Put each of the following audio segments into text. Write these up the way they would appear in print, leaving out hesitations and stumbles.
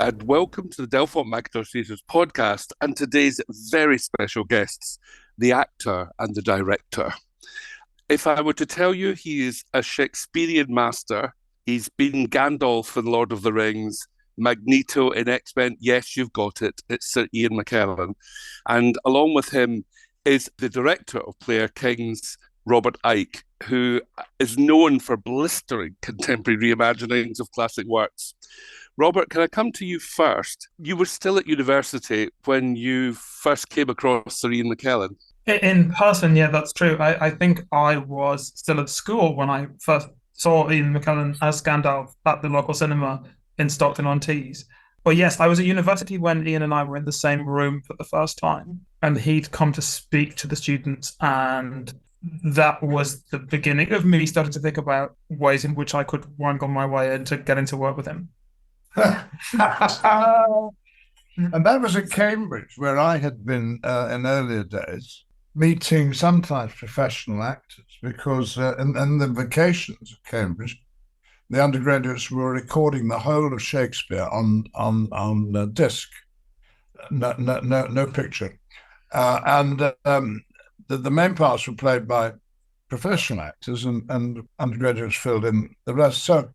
and welcome to the Delfont Mackintosh Theatre's podcast and today's very special guests, the actor and the director. If I were to tell you he is a Shakespearean master, he's been Gandalf in Lord of the Rings, Magneto in X-Men, yes, you've got it, it's Sir Ian McKellen. And along with him is the director of Player Kings, Robert Icke, who is known for blistering contemporary reimaginings of classic works. Robert, can I come to you first? You were still at university when you first came across Sir Ian McKellen. In person, yeah, that's true. I think I was still at school when I first saw Ian McKellen as Gandalf at the local cinema in Stockton-on-Tees. But yes, I was at university when Ian and I were in the same room for the first time, and he'd come to speak to the students, and that was the beginning of me starting to think about ways in which I could wangle my way into getting to work with him. And that was at Cambridge, where I had been in earlier days, meeting sometimes professional actors, because in the vacations at Cambridge, the undergraduates were recording the whole of Shakespeare on disc, no picture, and the main parts were played by professional actors, and undergraduates filled in the rest. So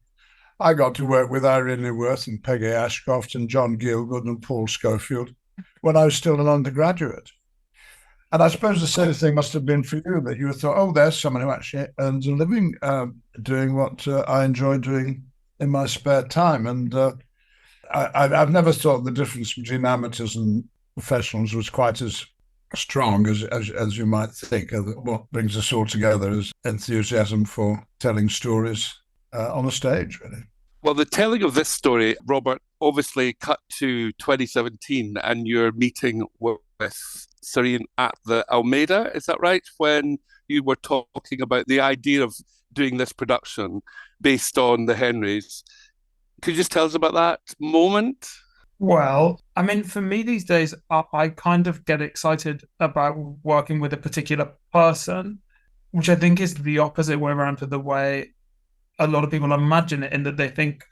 I got to work with Irene Worth and Peggy Ashcroft and John Gielgud and Paul Schofield when I was still an undergraduate. And I suppose the same thing must have been for you, that you thought, oh, there's someone who actually earns a living doing what I enjoy doing in my spare time. And I've never thought the difference between amateurs and professionals was quite as strong as you might think. What brings us all together is enthusiasm for telling stories on a stage, really. Well, the telling of this story, Robert, obviously cut to 2017 and you're meeting with Sir Ian at the Almeida, is that right? When you were talking about the idea of doing this production based on the Henrys. Could you just tell us about that moment? Well, I mean, for me these days, I kind of get excited about working with a particular person, which I think is the opposite way around to the way a lot of people imagine it, in that they think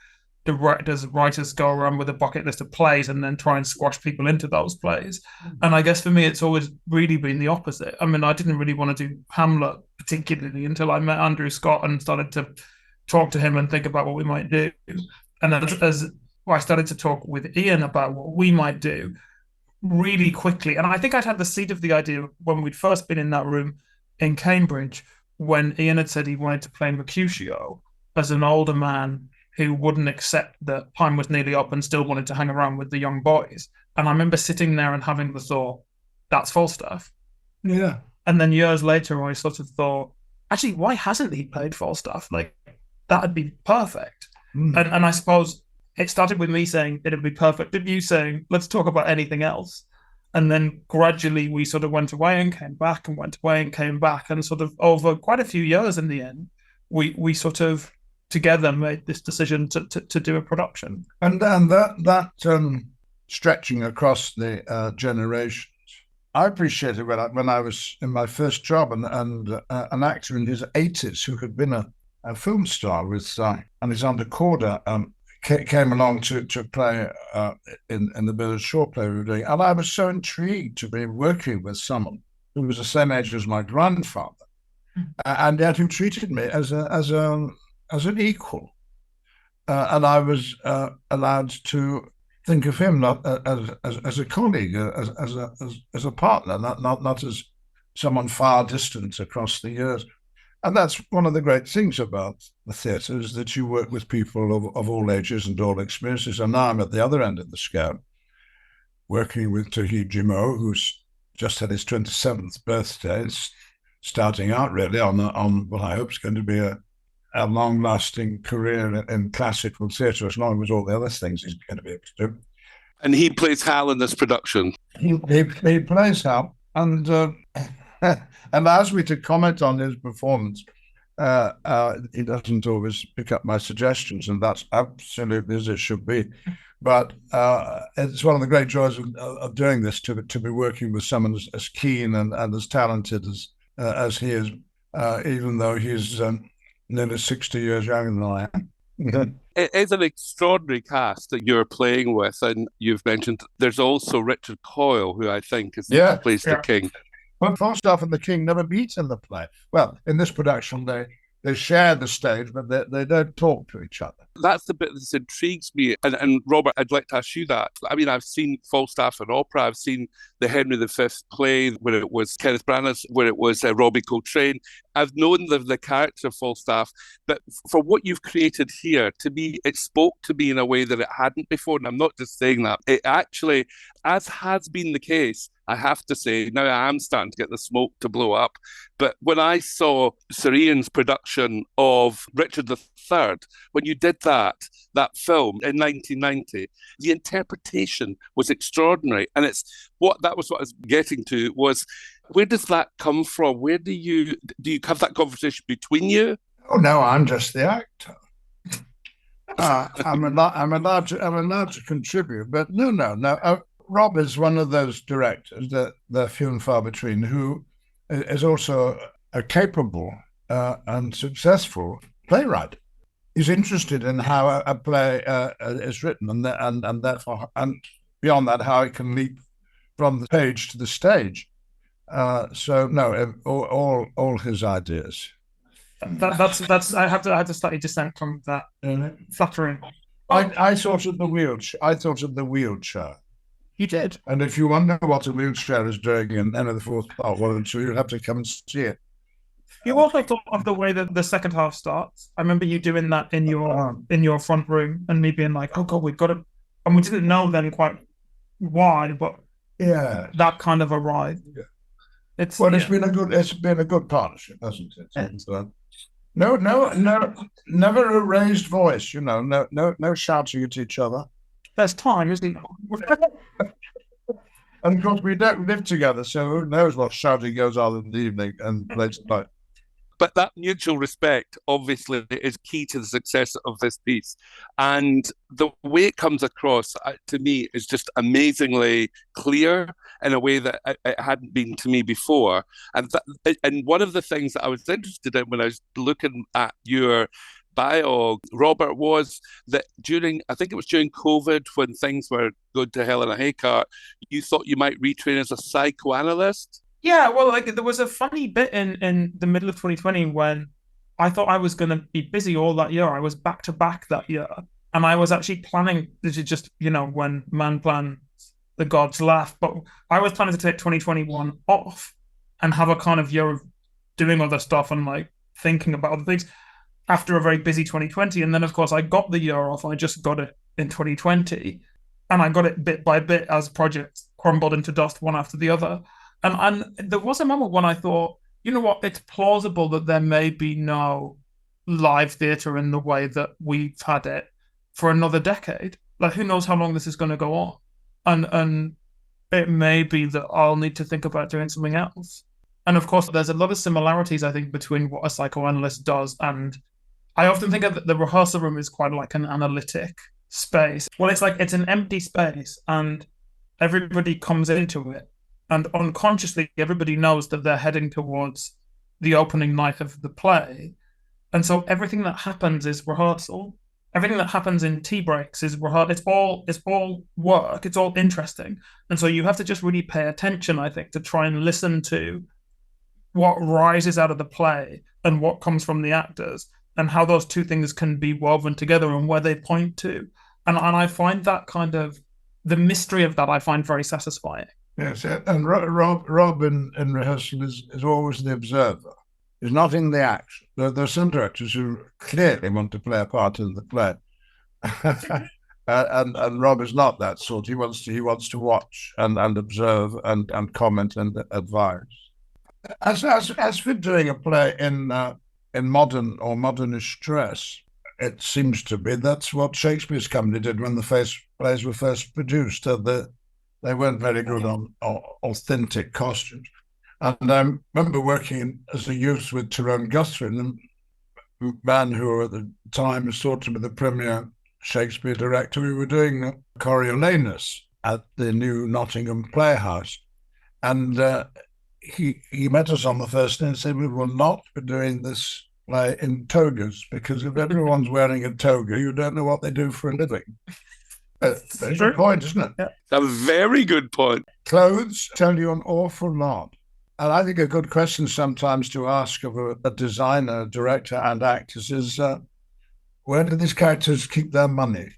writers go around with a bucket list of plays and then try and squash people into those plays. And I guess for me, it's always really been the opposite. I mean, I didn't really want to do Hamlet particularly until I met Andrew Scott and started to talk to him and think about what we might do. And as I started to talk with Ian about what we might do really quickly. And I think I'd had the seed of the idea when we'd first been in that room in Cambridge, when Ian had said he wanted to play Mercutio as an older man who wouldn't accept that time was nearly up and still wanted to hang around with the young boys. And I remember sitting there and having the thought, that's Falstaff. Yeah. And then years later, I sort of thought, actually, why hasn't he played Falstaff? Like, that'd be perfect. And I suppose it started with me saying it'd be perfect, and you saying, let's talk about anything else. And then gradually we sort of went away and came back and went away and came back. And sort of over quite a few years in the end, we sort of together made this decision to do a production. And that stretching across the generations, I appreciated when I was in my first job, and an actor in his 80s who had been a film star with Alexander Korda came along to play in the Village Shore play we were doing. And I was so intrigued to be working with someone who was the same age as my grandfather, and yet who treated me as an equal. And I was allowed to think of him not as a colleague, as a partner, not as someone far distant across the years. And that's one of the great things about the theatre, is that you work with people of all ages and all experiences. And now I'm at the other end of the scale, working with Tahib Jimo, who's just had his 27th birthday. It's starting out really on what I hope is going to be a long-lasting career in classical theatre, as long as all the other things he's going to be able to do. And he plays Hal in this production. He plays Hal, and allows me to comment on his performance. He doesn't always pick up my suggestions, and that's absolutely as it should be. But it's one of the great joys of doing this, to be working with someone as keen and as talented as he is, even though he's nearly 60 years younger than I am. It is an extraordinary cast that you're playing with, and you've mentioned there's also Richard Coyle, who I think Yeah. plays the king. But Falstaff and the King never meet in the play. Well, in this production, they share the stage, but they don't talk to each other. That's the bit that intrigues me. And Robert, I'd like to ask you that. I mean, I've seen Falstaff in opera. I've seen the Henry V play where it was Kenneth Branagh, where it was Robbie Coltrane. I've known the character of Falstaff, but for what you've created here, to me, it spoke to me in a way that it hadn't before. And I'm not just saying that. It actually, as has been the case, I have to say, now I am starting to get the smoke to blow up. But when I saw Sir Ian's production of Richard III, when you did that film in 1990, the interpretation was extraordinary. And that was what I was getting to was, where does that come from? Where do you have that conversation between you? Oh no, I'm just the actor. I'm allowed to contribute, but no. Rob is one of those directors that they're few and far between who is also a capable and successful playwright. He's interested in how a play is written, and therefore, and beyond that, how it can leap from the page to the stage. So no, all his ideas. That's I have to slightly dissent from that. Flattering. I thought of the wheelchair. You did. And if you wonder what a wheelchair is doing in Henry IV Part 1 and 2, you'll have to come and see it. You also thought of the way that the second half starts. I remember you doing that in your front room and me being like, oh God, we've got it. And we didn't know then quite why, but yeah, that kind of arrived. Yeah. It's been a good partnership, hasn't it? Yeah. No, never a raised voice, no shouting at each other. There's time, isn't there? And of course, we don't live together, so who knows what shouting goes on in the evening and late at night. But that mutual respect, obviously, is key to the success of this piece. And the way it comes across, to me, is just amazingly clear in a way that it hadn't been to me before. And one of the things that I was interested in when I was looking at your bio, Robert, was that I think it was during COVID, when things were going to hell in a haycart, you thought you might retrain as a psychoanalyst. Yeah, well, there was a funny bit in the middle of 2020 when I thought I was going to be busy all that year. I was back to back that year, and I was actually planning to just, when man plans, the gods laugh. But I was planning to take 2021 off and have a kind of year of doing other stuff and thinking about other things after a very busy 2020. And then, of course, I got the year off. I just got it in 2020, and I got it bit by bit as projects crumbled into dust one after the other. And there was a moment when I thought, you know what, it's plausible that there may be no live theatre in the way that we've had it for another decade. Who knows how long this is going to go on? And it may be that I'll need to think about doing something else. And of course, there's a lot of similarities, I think, between what a psychoanalyst does. And I often think of the rehearsal room is quite like an analytic space. Well, it's an empty space and everybody comes into it. And unconsciously, everybody knows that they're heading towards the opening night of the play. And so everything that happens is rehearsal. Everything that happens in tea breaks is rehearsal. It's all work. It's all interesting. And so you have to just really pay attention, I think, to try and listen to what rises out of the play and what comes from the actors and how those two things can be woven together and where they point to. And I find that kind of, the mystery of that I find very satisfying. Yes, and Rob in rehearsal is always the observer. He's not in the action. There are some directors who clearly want to play a part in the play, and Rob is not that sort. He wants to watch and observe and comment and advise. As for doing a play in modern or modernish dress, it seems to be that's what Shakespeare's company did when the plays were first produced. They weren't very good on authentic costumes. And I remember working as a youth with Tyrone Guthrie, a man who at the time was thought to be the premier Shakespeare director. We were doing Coriolanus at the new Nottingham Playhouse. And he met us on the first day and said, we will not be doing this in togas, because if everyone's wearing a toga, you don't know what they do for a living. That's a point, isn't it? Yeah. A very good point. Clothes tell you an awful lot. And I think a good question sometimes to ask of a designer, director, and actors is, where do these characters keep their money?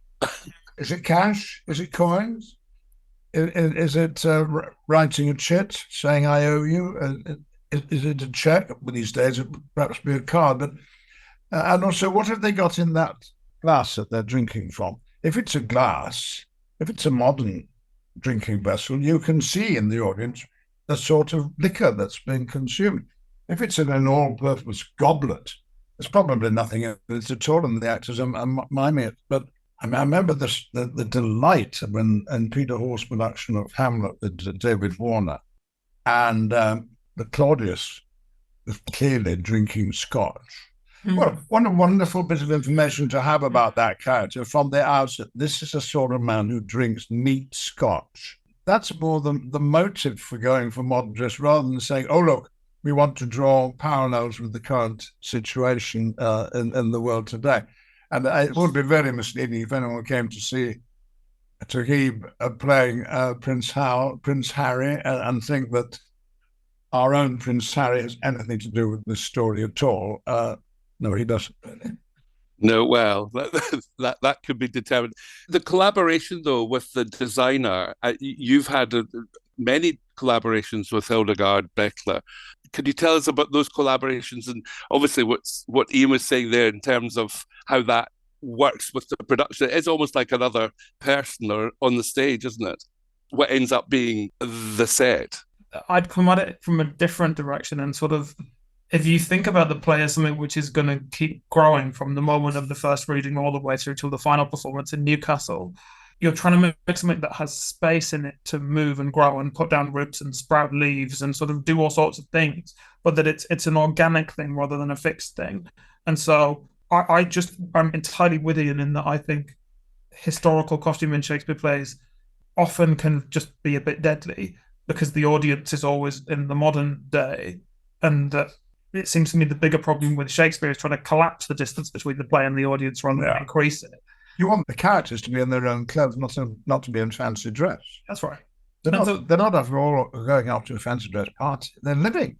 Is it cash? Is it coins? Is it writing a chit saying I owe you? Is it a check? Well, these days it would perhaps be a card. But and also, what have they got in that glass that they're drinking from? If it's a glass, if it's a modern drinking vessel, you can see in the audience the sort of liquor that's being consumed. If it's in an all-purpose goblet, there's probably nothing in it at all, and the actors are miming it. But I remember the delight when in Peter Hall's production of Hamlet with David Warner, and the Claudius was clearly drinking scotch. Mm-hmm. Well, what a wonderful bit of information to have about that character from the outset. This is a sort of man who drinks neat scotch. That's more the motive for going for modern dress, rather than saying, oh, look, we want to draw parallels with the current situation in the world today. And it would be very misleading if anyone came to see Tahib playing Prince Harry and think that our own Prince Harry has anything to do with this story at all. No, he doesn't really. No, well, that could be determined. The collaboration, though, with the designer, you've had many collaborations with Hildegard Beckler. Could you tell us about those collaborations and obviously what Ian was saying there in terms of how that works with the production? It's almost like another person or on the stage, isn't it? What ends up being the set. I'd come at it from a different direction and sort of, if you think about the play as something which is going to keep growing from the moment of the first reading all the way through till the final performance in Newcastle, you're trying to make something that has space in it to move and grow and put down roots and sprout leaves and sort of do all sorts of things, but that it's an organic thing rather than a fixed thing. And so I'm entirely with Ian in that I think historical costume in Shakespeare plays often can just be a bit deadly because the audience is always in the modern day, and that it seems to me the bigger problem with Shakespeare is trying to collapse the distance between the play and the audience rather than increase it. You want the characters to be in their own clothes, not to be in fancy dress. That's right. They're not after all going out to a fancy dress party. They're living.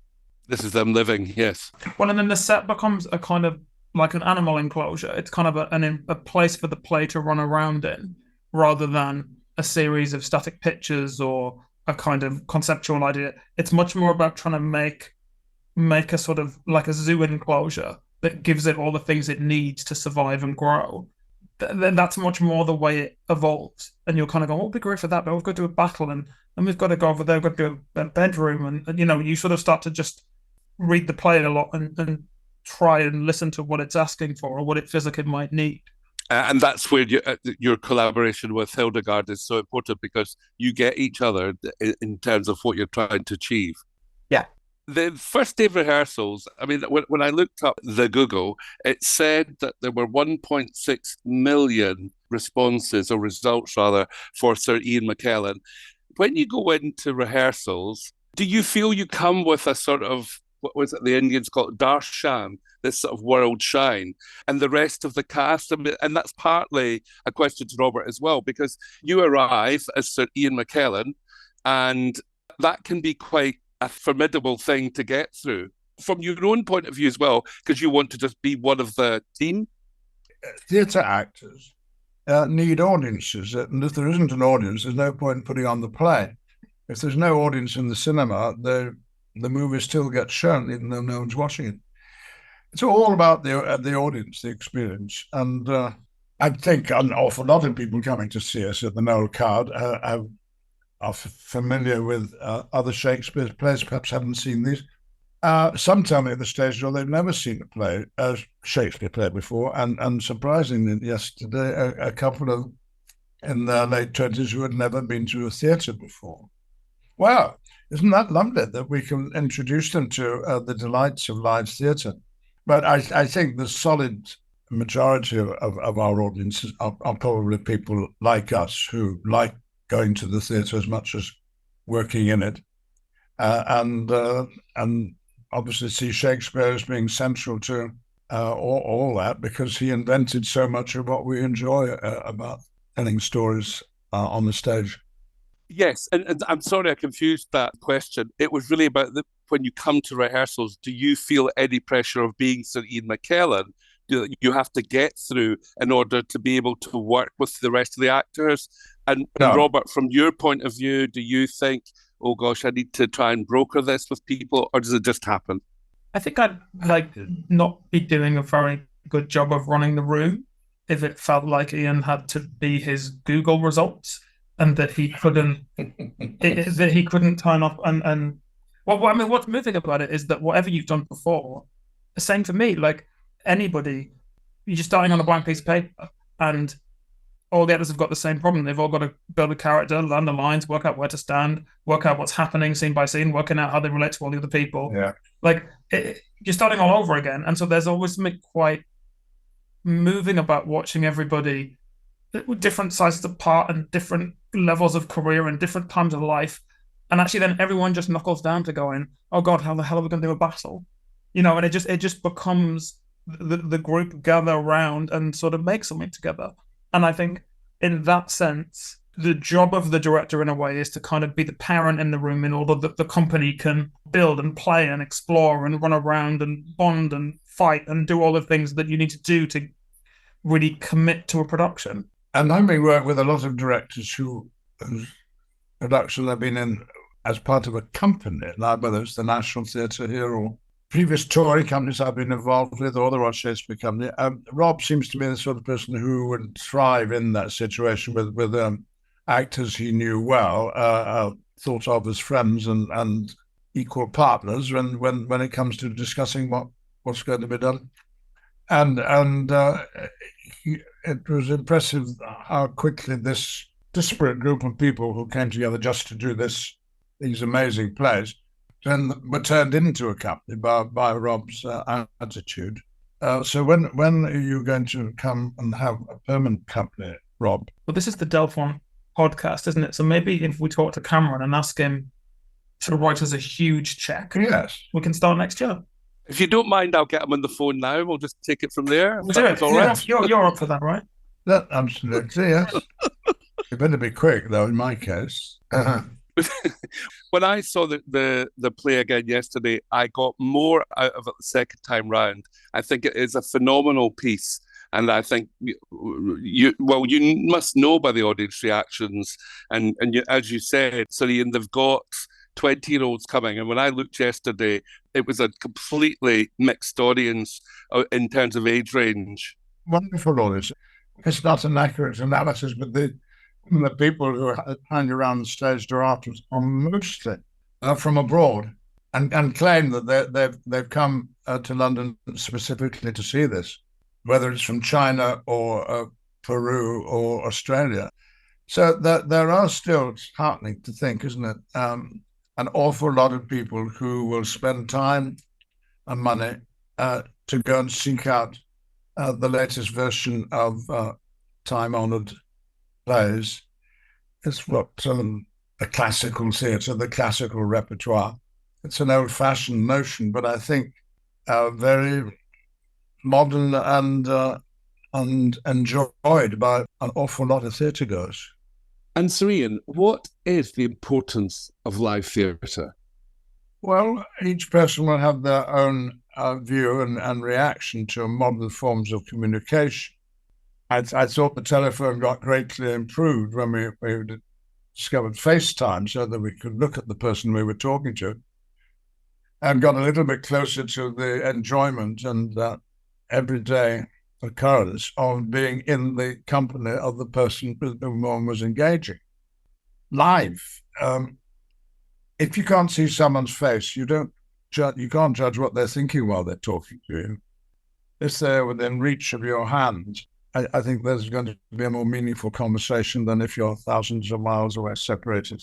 This is them living, yes. Well, and then the set becomes a kind of like an animal enclosure. It's kind of a place for the play to run around in, rather than a series of static pictures or a kind of conceptual idea. It's much more about trying to make a sort of like a zoo enclosure that gives it all the things it needs to survive and grow. Then that's much more the way it evolves. And you'll kind of go, we'll be great for that, but we've got to do a battle and we've got to go over there, we've got to do a bedroom. And you sort of start to just read the play a lot and try and listen to what it's asking for or what it feels like it might need. And that's where your collaboration with Hildegard is so important, because you get each other in terms of what you're trying to achieve. Yeah. The first day of rehearsals, I mean, when I looked up the Google, it said that there were 1.6 million responses, or results rather, for Sir Ian McKellen. When you go into rehearsals, do you feel you come with a sort of, what was it the Indians call it, darshan, this sort of world shine, and the rest of the cast? I mean, and that's partly a question to Robert as well, because you arrive as Sir Ian McKellen, and that can be quite a formidable thing to get through from your own point of view as well, because you want to just be one of the team. Theatre actors need audiences, and if there isn't an audience, there's no point in putting on the play. If there's no audience in the cinema, the movie still gets shown, even though no one's watching it. It's all about the audience, the experience. And I think an awful lot of people coming to see us at the Noel Coward are familiar with other Shakespeare plays, perhaps haven't seen these. Some tell me at the stage door they've never seen a Shakespeare play before, and surprisingly, yesterday, a couple of in their late 20s who had never been to a theatre before. Well, isn't that lovely that we can introduce them to the delights of live theatre? But I think the solid majority of our audiences are probably people like us who like going to the theatre as much as working in it, and obviously see Shakespeare as being central to all that, because he invented so much of what we enjoy about telling stories on the stage. Yes, and I'm sorry I confused that question. It was really about when you come to rehearsals, do you feel any pressure of being Sir Ian McKellen you have to get through in order to be able to work with the rest of the actors? And No. Robert, from your point of view, do you think, oh gosh, I need to try and broker this with people, or does it just happen? I think I'd not be doing a very good job of running the room if it felt like Ian had to be his Google results and that he couldn't turn up and well, I mean, what's moving about it is that whatever you've done before, the same for me. Like anybody, you're just starting on a blank piece of paper, and all the others have got the same problem. They've all got to build a character, learn the lines, work out where to stand, work out what's happening scene by scene, working out how they relate to all the other people. Yeah. You're starting all over again. And so there's always something quite moving about watching everybody with different sizes apart and different levels of career and different times of life. And actually then everyone just knuckles down to going, oh God, how the hell are we going to do a battle? And it just becomes the group gather around and sort of make something together. And I think in that sense, the job of the director in a way is to kind of be the parent in the room in order that the company can build and play and explore and run around and bond and fight and do all the things that you need to do to really commit to a production. And having worked with a lot of directors whose production they've been in as part of a company, like whether it's the National Theatre here or previous Tory companies I've been involved with, or the Royal Shakespeare Company, Rob seems to be the sort of person who would thrive in that situation with actors he knew well, thought of as friends and equal partners when it comes to discussing what's going to be done. And it was impressive how quickly this disparate group of people who came together just to do these amazing plays then were turned into a company by Rob's attitude. So when are you going to come and have a permanent company, Rob? Well, this is the Delfont podcast, isn't it? So maybe if we talk to Cameron and ask him to write us a huge check, yes, we can start next year. If you don't mind, I'll get him on the phone now. We'll just take it from there. We'll do it. All right. You're up for that, right? That absolutely, yes. You better be quick, though, in my case. When I saw the play again yesterday, I got more out of it the second time round. I think it is a phenomenal piece. And I think you must know by the audience reactions. And as you said, Sir Ian, they've got 20-year-olds coming. And when I looked yesterday, it was a completely mixed audience in terms of age range. Wonderful audience. It's not an accurate analysis, but the people who hang around the stage door afterwards are mostly from abroad and claim that they've come to London specifically to see this, whether it's from China or Peru or Australia. So there are still, it's heartening to think, isn't it, an awful lot of people who will spend time and money to go and seek out the latest version of time-honoured plays. It's what a classical theatre, the classical repertoire. It's an old-fashioned notion, but I think very modern and enjoyed by an awful lot of theatre goers. And Sir Ian, what is the importance of live theatre? Well, each person will have their own view and reaction to modern forms of communication. I thought the telephone got greatly improved when we discovered FaceTime so that we could look at the person we were talking to and got a little bit closer to the enjoyment and everyday occurrence of being in the company of the person with whom one was engaging. Live, if you can't see someone's face, you can't judge what they're thinking while they're talking to you. If they're within reach of your hand, I think there's going to be a more meaningful conversation than if you're thousands of miles away, separated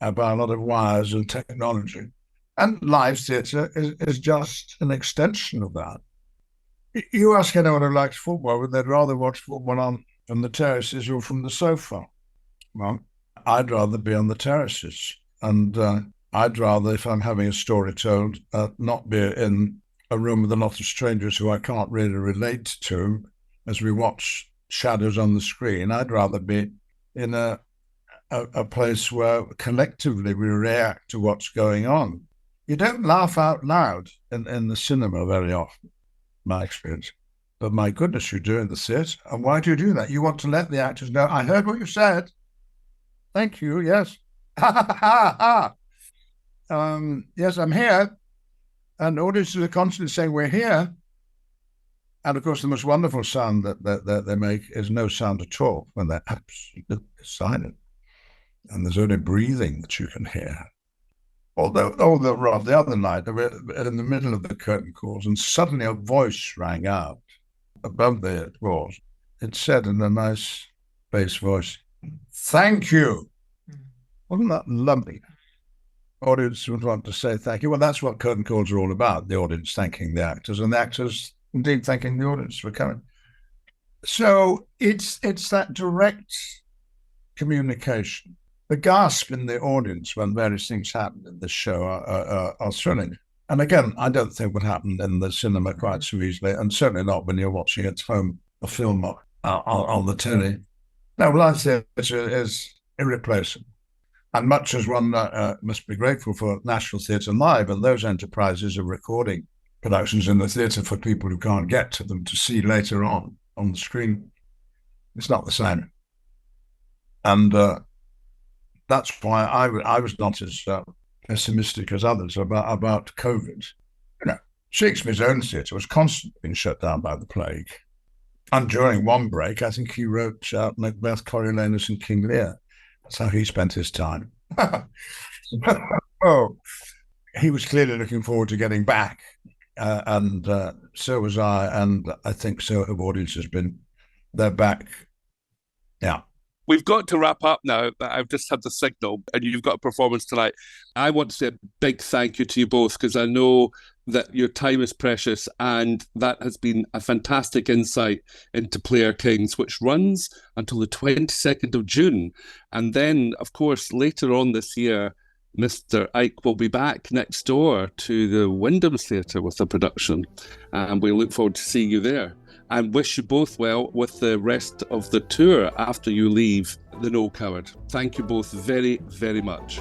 by a lot of wires and technology. And live theatre is just an extension of that. You ask anyone who likes football, would they rather watch football on the terraces or from the sofa? Well, I'd rather be on the terraces. And I'd rather, if I'm having a story told, not be in a room with a lot of strangers who I can't really relate to as we watch shadows on the screen. I'd rather be in a place where collectively we react to what's going on. You don't laugh out loud in the cinema very often, my experience. But my goodness, you do in the theatre. And why do you do that? You want to let the actors know, I heard what you said. Thank you, yes. Yes, I'm here. And audiences are constantly saying, we're here. And of course, the most wonderful sound that they make is no sound at all when they're absolutely silent. And there's only breathing that you can hear. Although, Rob, the other night, they were in the middle of the curtain calls, and suddenly a voice rang out above the applause. It said in a nice bass voice, thank you. Wasn't that lovely? Audience would want to say thank you. Well, that's what curtain calls are all about, the audience thanking the actors, and the actors indeed thanking the audience for coming. So it's that direct communication. The gasp in the audience when various things happen in this show are thrilling. And again, I don't think would happen in the cinema quite so easily, and certainly not when you're watching at home a film on the telly. No, live theatre is irreplaceable. And much as one must be grateful for National Theatre Live and those enterprises of recording productions in the theatre for people who can't get to them to see later on the screen, it's not the same. And that's why I was not as pessimistic as others about COVID. You know, Shakespeare's own theatre was constantly being shut down by the plague. And during one break, I think he wrote Macbeth, Coriolanus, and King Lear. That's how he spent his time. Oh, he was clearly looking forward to getting back, and so was I, and I think so have audiences been. They're back. Yeah. We've got to wrap up now. I've just had the signal, and you've got a performance tonight. I want to say a big thank you to you both, because I know that your time is precious, and that has been a fantastic insight into Player Kings, which runs until the 22nd of June. And then, of course, later on this year, Mr. Icke will be back next door to the Wyndham Theatre with a production, and we look forward to seeing you there. And wish you both well with the rest of the tour after you leave the No Coward. Thank you both very, very much.